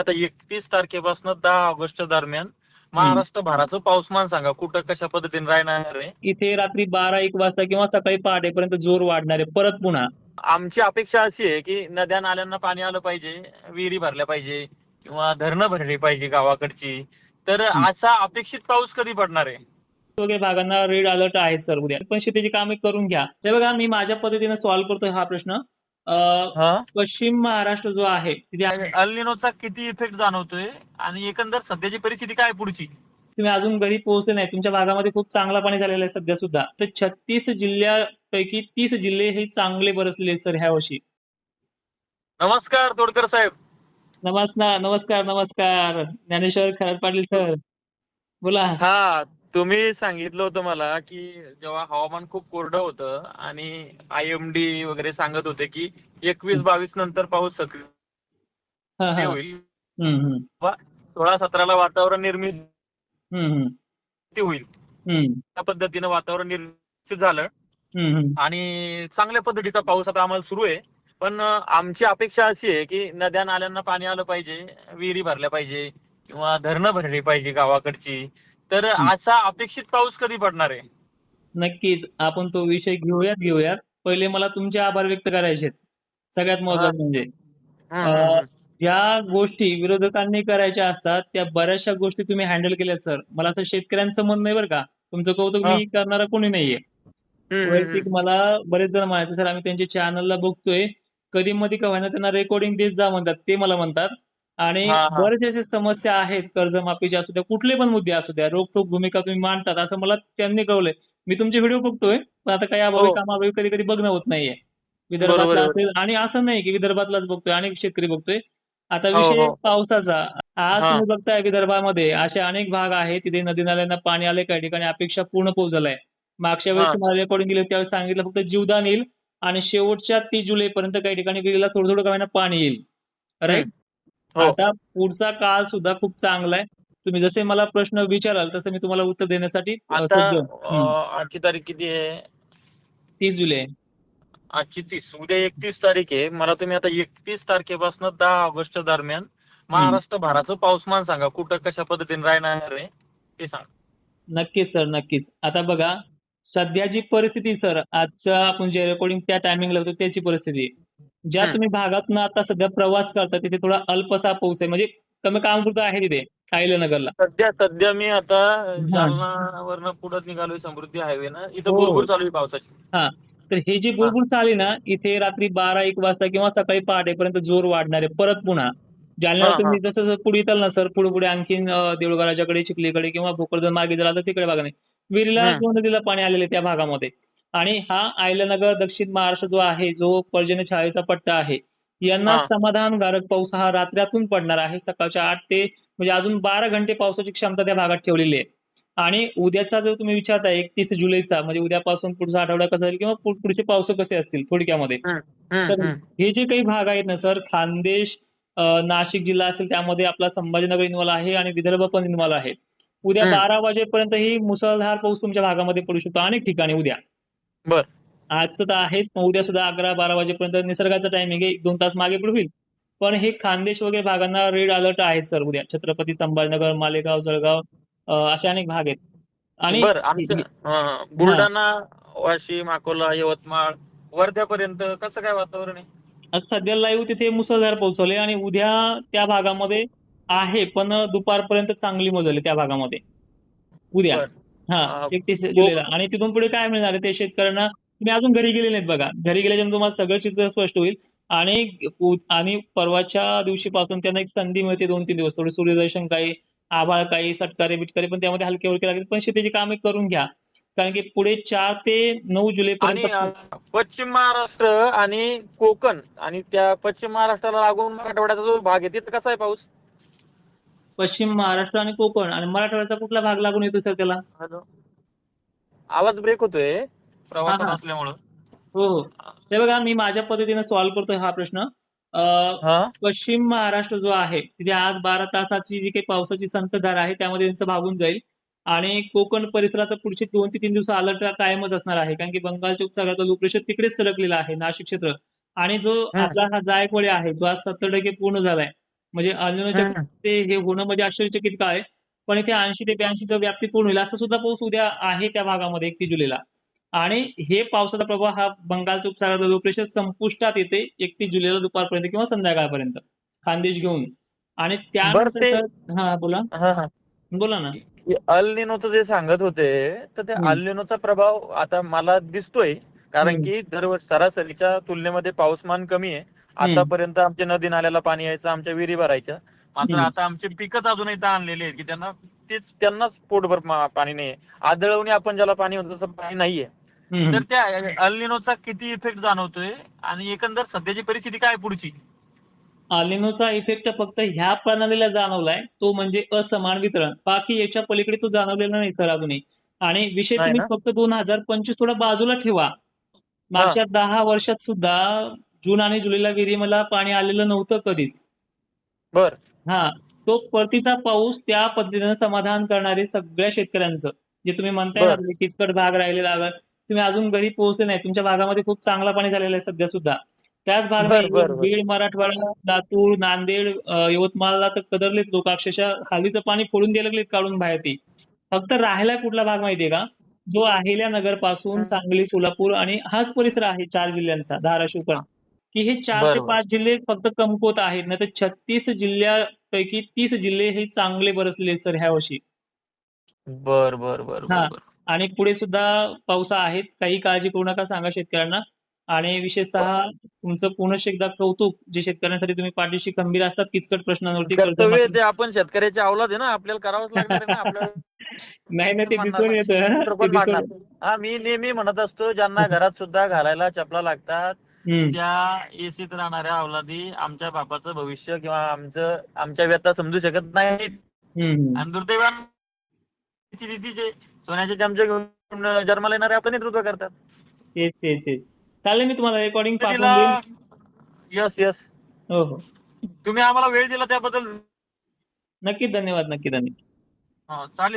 आता 31 तारखेपासून 10 ऑगस्ट दरम्यान महाराष्ट्र भराचं पाऊसमान सांगा कुठं कशा पद्धतीने राहणार आहे. इथे रात्री 12-1 वाजता किंवा सकाळी पहाटेपर्यंत जोर वाढणार आहे परत पुन्हा. आमची अपेक्षा अशी आहे की नद्या नाल्यांना पाणी आलं पाहिजे, विहिरी भरल्या पाहिजे किंवा धरणं भरली पाहिजे गावाकडची. तर असा अपेक्षित पाऊस कधी पडणार आहे? वगैरे भागांना रेड अलर्ट आहे सर उद्या, पण शेतीची कामे करून घ्या. हे बघा, मी माझ्या पद्धतीने सॉल्व्ह करतोय हा प्रश्न. पश्चिम महाराष्ट्र जो आहे तिथे अल निनोचा किती इफेक्ट जाणवतोय आणि एकंदर सध्याची परिस्थिती काय पुढची? तुम्ही अजून घरी पोहोचले नाही, तुमच्या भागामध्ये खूप चांगला पाणी झालेलं आहे सध्या सुद्धा. तर 36 जिल्ह्यापैकी 30 जिल्हे हे चांगले बरसलेले आहेत सर ह्या वर्षी. नमस्कार तोडकर साहेब. नमस्कार नमस्कार ज्ञानेश्वर खरात पाटील सर, बोला. हा, तुम्ही सांगितलं होतं मला की जेव्हा हवामान खूप कोरडं होतं आणि IMD वगैरे सांगत होते की 21-22 नंतर पाऊस सक्रिय हा हा. होईल. हम्म हम्म 16-17ला वातावरण निर्मिती हम्म होईल. हम्म त्या पद्धतीनं वातावरण निर्मित झालं हम्म आणि चांगल्या पद्धतीचा पाऊस आता आम्हाला सुरू आहे. पण आमची अपेक्षा अशी आहे की नद्या नाल्यांना पाणी आलं पाहिजे, विहिरी भरल्या पाहिजे किंवा धरणं भरली पाहिजे गावाकडची. तर हम्म. असा अपेक्षित पाऊस कधी पडणार आहे? नक्कीच आपण तो विषय घेऊयात. पहिले मला तुमचे आभार व्यक्त करायचे आहेत. सगळ्यात हा. महत्वाचं म्हणजे हम्म, हम्म, हम्म. ज्या गोष्टी विरोधकांनी करायच्या असतात त्या बऱ्याचशा गोष्टी तुम्ही हँडल केल्यात सर. मला असं शेतकऱ्यांचं म्हणणं नाही बरं का, तुमचं कौतुक हा. मी करणारा कोणी नाहीये. हम्म, हम्म, वैयक्तिक हम्म. मला बरेच जण म्हणायचे सर आम्ही त्यांच्या चॅनलला बघतोय, कधी मध्ये का होईना त्यांना रेकॉर्डिंग देत जा म्हणतात, ते मला म्हणतात. आणि हा हा बरेच असे समस्या आहेत, कर्जमाफीच्या असू द्या, कुठले पण मुद्दे असू द्या, रोखठोक भूमिका तुम्ही मांडतात असं मला त्यांनी कळवलंय. मी तुमचे व्हिडिओ बघतोय, पण आता काही हो, अभावी कामाभावी कधी कधी बघणं होत नाहीये. बरोबर विदर्भातला आहे. असेल, आणि असं नाही की विदर्भातलाच बघतोय, अनेक शेतकरी बघतोय. आता हो विषय हो. पावसाचा. आज हा तुम्ही बघताय विदर्भामध्ये असे अनेक भाग आहेत तिथे नदी नाल्यांना पाणी आले, काही ठिकाणी अपेक्षा पूर्ण पाऊस झालाय. मागच्या वेळेस हा. तुम्हाला रेकॉर्डिंग दिली त्यावेळेस सांगितलं फक्त जीवदान येईल आणि शेवटच्या 30 जुलैपर्यंत काही ठिकाणी विहिरीला थोडं थोडं का होईना पाणी येईल. हम्म. राईट. हो. आता पुढचा काळ सुद्धा खूप चांगला आहे. तुम्ही जसे मला प्रश्न विचाराल तसं मी तुम्हाला उत्तर देण्यासाठी आता सज्ज. आजची तारीख किती आहे? 30 जुलै. आजची 30, उद्या 31 तारीख आहे. मला तुम्ही आता 31 तारखेपासून 10 ऑगस्ट दरम्यान हम्म. महाराष्ट्र भराचं पाऊसमान सांगा कुठं कशा पद्धतीने राहणार आहे ते सांगा. नक्कीच सर, नक्कीच. आता बघा, सध्याची परिस्थिती सर, आजच्या आपण जे रेकॉर्डिंग त्या टायमिंगला होतो त्याची परिस्थिती आहे. ज्या हम्म. तुम्ही भागातनं आता सध्या प्रवास करता तिथे थोडा अल्पसा पाऊस आहे, म्हणजे कमी कामपुरता आहे तिथे अहिल्यानगरला. सध्या सध्या मी आता हा. जालना वरनं पुढे निघालोय समृद्धी हायवे ना, इथं हो. भुरभुर चालू आहे पावसाची. हा. तर हे जी हा बुलबुल चाली ना, इथे रात्री 12-1 वाजता किंवा सकाळी पहाटेपर्यंत जोर वाढणार आहे परत पुन्हा. हा जालन्याला हा तुम्ही जसं जसं पुढे येताल ना सर, पुढे पुढे आणखीन देऊळगाराच्याकडे, चिखलीकडे किंवा भोकरदन मार्गे जर आलं तिकडे बघा नाही, विहिरीला हम्म. किंवा नदीला पाणी आलेलं आहे त्या भागामध्ये. आणि हा अहिल्यानगर दक्षिण महाराष्ट्र जो आहे, जो पर्जन्य छायेचा पट्टा आहे, यांना हा समाधानकारक पाऊस हा रात्र्यातून पडणार आहे. सकाळच्या 8 ते म्हणजे अजून 12 घंटे पावसाची क्षमता त्या भागात ठेवलेली आहे. आणि उद्याचा जर तुम्ही विचारताय 31 जुलैचा, म्हणजे उद्यापासून पुढचा आठवडा कसा जाईल किंवा पुढचे पाऊस कसे असतील थोडक्यामध्ये, हम्म. हम्म. तर हम्म. हे जे काही भाग आहेत ना सर, खानदेश, नाशिक जिल्हा असेल त्यामध्ये आपला संभाजीनगर इन्व्हॉल्व आहे आणि विदर्भ पण इन्व्हॉल्व आहे. उद्या हम्म. 12 वाजेपर्यंत ही मुसळधार पाऊस तुमच्या भागामध्ये पडू शकतो अनेक ठिकाणी उद्या. बर. आजचं तर आहेच, पण उद्या सुद्धा 11-12 वाजेपर्यंत निसर्गाचा टायमिंग आहे, 1-2 तास मागे पुढे होईल. पण हे खानदेश वगैरे भागांना रेड अलर्ट आहे सर उद्या. छत्रपती संभाजीनगर, मालेगाव, जळगाव, असे अनेक भाग आहेत. आणि बर. आमचं हा, बुलढाणा, वाशिम, अकोला, यवतमाळ, वर्ध्यापर्यंत कसं काय वातावरण आहे? आज सध्या लाईव्ह तिथे मुसळधार पाऊस चालू आहे आणि उद्या त्या भागामध्ये आहे, पण दुपारपर्यंत चांगली मजल आहे त्या भागामध्ये उद्या. बर. हा, अं, 31 जुलैला. कोक आणि तिथून पुढे काय मिळणार आहे ते शेतकऱ्यांना, तुम्ही अजून घरी गेले नाहीत बघा, घरी गेल्याच्यानंतर तुम्हाला सगळं चित्र स्पष्ट होईल. आणि आणि परवाच्या दिवशीपासून त्यांना एक संधी मिळते 2-3 दिवस, थोडे सूर्यदर्शन काही, आभाळ काही, सटकारे बिटकारे पण त्यामध्ये हलके हलके लागेल, पण शेतीची कामे करून घ्या. कारण की पुढे 4 ते 9 जुलैपर्यंत. आणि पश्चिम महाराष्ट्र आणि कोकण आणि त्या पश्चिम महाराष्ट्राला लागून मराठवाड्याचा जो भाग आहे तिथं कसा आहे पाऊस? पश्चिम महाराष्ट्र आणि कोकण आणि मराठवाड्याचा कुठला भाग लागून येतो सर त्याला? हॅलो, आवाज ब्रेक होतोय हा प्रवासात हा. असल्यामुळं. हो हो. हे बघा, मी माझ्या पद्धतीने सॉल्व्ह करतोय हा प्रश्न. हा पश्चिम महाराष्ट्र जो आहे तिथे आज 12 तासाची जी काही पावसाची संततधार आहे त्यामध्ये त्यांचं भागून जाईल. आणि कोकण परिसरात पुढचे 2 ते 3 दिवस अलर्ट कायमच असणार आहे, कारण की बंगालच्या उपसागरातलं लो प्रेशर तिकडेच सरकलेला आहे, नाशिक क्षेत्र. आणि जो हम्म. आपला हा जायकवाडी आहे जो आज 70% पूर्ण झालाय, म्हणजे अल्निनोच्या हम्म. ते हे होणं म्हणजे आश्चर्यचकित काय आहे. पण इथे 80 ते 82चं व्याप्ती पूर्ण होईल असं सुद्धा पाऊस उद्या आहे त्या भागामध्ये 31 जुलैला. आणि हे पावसाचा प्रभाव हा बंगालच्या उपसागरात लो प्रेशर संपुष्टात येते 31 जुलैला दुपारपर्यंत किंवा संध्याकाळपर्यंत खानदेश घेऊन. आणि बर त्यानंतर ते हा बोला हा हा बोला ना. अल निनोचं जे सांगत होते, तर ते हम्म, अल निनोचा प्रभाव आता मला दिसतोय. कारण हम्म, की दरवर्षी सरासरीच्या तुलनेमध्ये पाऊसमान कमी आहे. हम्म, आतापर्यंत आमच्या नदी नाल्याला पाणी यायचं, आमच्या विहिरी भरायच्या. मात्र हम्म. आता आमचे पिकच अजून इथं आणलेले आहेत की त्यांनाच पोटभर पाणी नाहीये. आदळवणी आपण ज्याला पाणी म्हणतो तसं पाणी नाहीये. हम्म. तर त्या अल निनोचा किती इफेक्ट जाणवतोय आणि एकंदर सध्याची परिस्थिती काय आहे पुढची? अलिनोचा इफेक्ट फक्त ह्या प्रणालीला जाणवलाय तो म्हणजे असमान वितरण. बाकी याच्या पलीकडे तो जाणवलेला नाही सर अजूनही. आणि विषय नाही तुम्ही ना? फक्त 2025 थोडा बाजूला ठेवा. हा. मागच्या 10 वर्षात सुद्धा जून आणि जुलैला विहिरीला पाणी आलेलं नव्हतं कधीच. बर. हा. तो परतीचा पाऊस त्या पद्धतीनं समाधान करणारे सगळ्या शेतकऱ्यांचं जे तुम्ही म्हणताय ना बर. तुम्ही किचकट भाग राहिलेला भाग तुम्ही अजून घरी पोहोचले नाही. तुमच्या भागामध्ये खूप चांगला पाणी झालेलं आहे सध्या सुद्धा. त्याच भाग बर. नाही बर. बर. बीड, मराठवाडा, लातूर, नांदेड, यवतमाळला तर कदरलेत लोक अक्षरशः खालीचं पाणी फोडून द्यायला लागलेत काढून बाहेर ती. फक्त राहायला कुठला भाग माहितीये का? जो अहिल्यानगर पासून सांगली, सोलापूर आणि हाच परिसर आहे 4 जिल्ह्यांचा धाराशिव पण. की हे 4 ते बर. बर. 5 जिल्हे फक्त कमकुवत आहेत. नाही तर 36 जिल्ह्यापैकी 30 जिल्हे हे चांगले बरसलेले आहेत सर ह्या वर्षी. बर. बर. बर. हा. बर. बर. आणि पुढे सुद्धा पाऊस आहेत. काही काळजी करू नका सांगा शेतकऱ्यांना. आणि विशेषतः तुमचं पुनश्च एकदा कौतुक जे शेतकऱ्यांसाठी तुम्ही पाठीशी खंबीर असतात किचकट प्रश्नांवरती कर्तव्य कर्जमाफी. ते आपण शेतकऱ्याची अवलाद आहे ना, आपल्याला करावंच लागणार आहे ना. आपल्याला नाही ना ते म्हणणार दिसून ना, येतं दुसरं ते कोण दिसून मांडणार? हा, मी नेहमी म्हणत असतो, ज्यांना घरात सुद्धा घालायला चपला लागतात हम्म, त्या एसीत राहणाऱ्या अवलादी आमच्या बापाचं भविष्य किंवा आमच्या व्यथा समजू शकत नाहीत. हम्म, हम्म. आणि दुर्दैवाने तिचे सोन्याचे चमचे घेऊन जन्माला येणारे आपलं नेतृत्व करतात. तेच तेच तेच. चालेल मी तुम्हाला रेकॉर्डिंग तिला पाठवून देईन. यस यस, हो हो. तुम्ही आम्हाला वेळ दिला त्याबद्दल नक्कीच धन्यवाद नक्की धन्यवाद. चालेल.